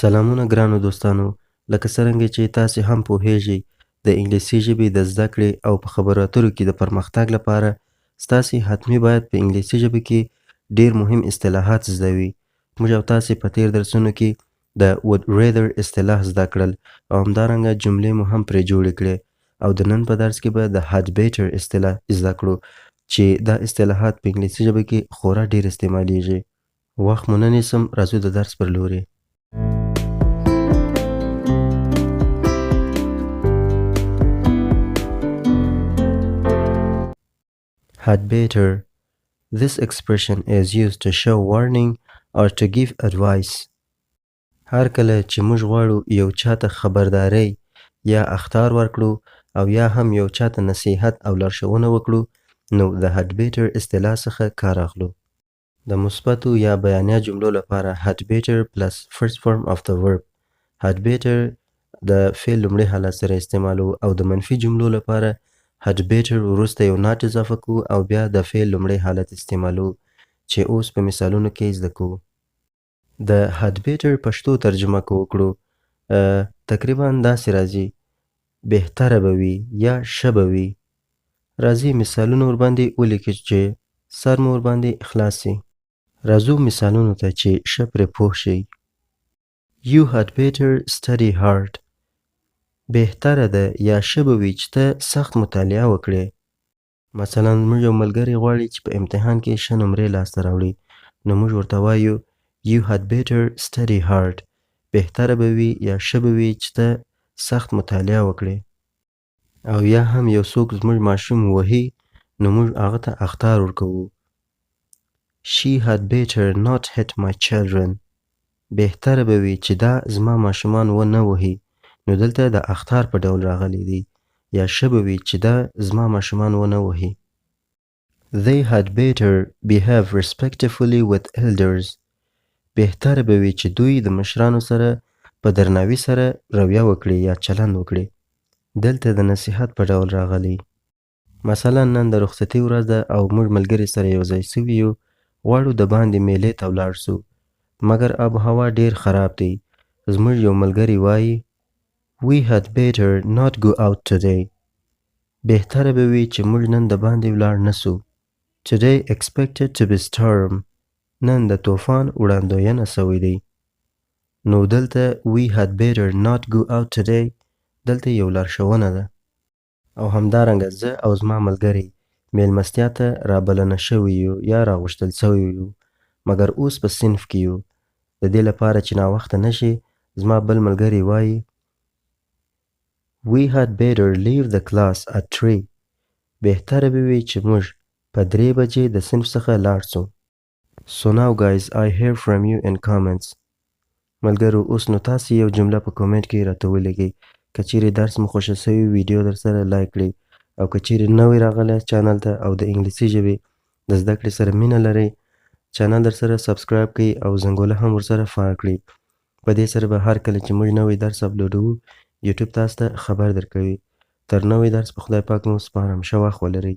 سلامونه ګرانو دوستانو، لکه څرنګه چې تاسې هم پوهیږئ د انګلیسي ژبې د زده کړې او په خبرو اترو کې د پرمختګ لپاره ستاسې حتمي باید په انګلیسي ژبه کې ډیر مهم اصطلاحات زده وي. موږ او تاسې په تیر درسونو کې د would rather اصطلاح زده کړل او همدارنګه جملې مو هم پرې جوړې کړې او د نن په درس کې به د had better اصطلاح زده کړو چې دا اصطلاحات په انګلیسي ژبه کې خورا ډیر استعمالیږي. وخت مو نه نیسم، راځو د درس پر لوري. Had better. This expression is used to show warning or to give advice. هر کله چې موږ غواړو یو چاته خبرداري یا اخطار ورکړو او یا هم یو چاته نصیحت او لارښوونه وکړو نو د had better اصطلاح څخه کار اخلو. د مثبتو یا بیانیه جملو لپاره had better plus first form of the verb. had better د فعل لومړی حالت سره استعمالو او د منفي جملو لپاره had better وروسته یو not اضافه کوو او بیا د فعل لومړی حالت استعمالو چې اوس په مثالونو کې زده کوو. د had better پښتو ترجمه کو وکړو تقریبا داسې راځي: بهتره به وي یا ښه به وي. راځي مثالونه ورباندې ولیکئ چې سر مو ورباندې خلاص شي. راځو مثالونو ته چې ښه پرې پوه شئ. You had better study hard. بهتره ده یا ښه به وي چې ته سخت مطالعه وکړې. مثلا موږ یو ملګری غواړي چې په امتحان کې ښه نمرې لاسته راوړي نو موږ ورته وایو You had better study hard. بهتره به وي یا ښه به وي چې ته سخت مطالعه وکړې. او یا هم یو څوک زموږ ماشوم وهي نو موږ هغه ته اخطار ورکوو. She had better not hit my children. بهتره به وي چې دا زما ماشومان ونه وهي نو دلته د اخطار په ډول راغلی دی یا ښه به وي چې دا زما ماشومان ونه وهي. They had better behave respectfully with elders. بهتره به وي چې دوی د مشرانو سره په درناوي سره رویه وکړي یا چلند وکړي. دلته د نصیحت په ډول راغلی. مثلا نن د رخصتي ورځ ده او موږ ملګري سره یو ځای سوي یو، غواړو د باندې میلې ته ولاړ سو مګر آب و هوا ډیر خراب دی. زموږ یو ملګری وایي We had better not go out today. بهتره به وي چې موږ نن د باندې ولاړ نسو. Today expected to be storm. نن د طوفان وړاندوینه سوی دی. نو دلته We had better not go out today دلته یو لارښوونه ده. او همدارنګه زه او زما ملګری میلمستیا ته رابلنه شوي یو یا راغوښتل سوي یو مګر اوس په صنف کې یو. د دې لپاره چې ناوخته نشي زما بل ملګری وایي We had better leave the class at 3. بهتره به وي چې موږ په 3 بجې د صنف څخه لاړ سو. So now guys I hear from you in comments. ملګرو اوس نو تاسې یو جمله په کومنټ کې راته ولیکئ. که چیرې درس مو خوښه سوی ویډیو در سره لایک کړئ او که چیرې نوی راغلی چانل ته او د انګلیسي ژبې د زده کړې سره مینه لرئ چانل در سره سبسکرایب کړئ او زنګوله هم ورسره فعال کړئ. په دې سره به هر کله چې موږ نوی درس اپلوډوو یوټیوب تاسو ته خبر درکوي. تر نوی درس په خدای پاک مو سپارم. ښه وخت ولرئ.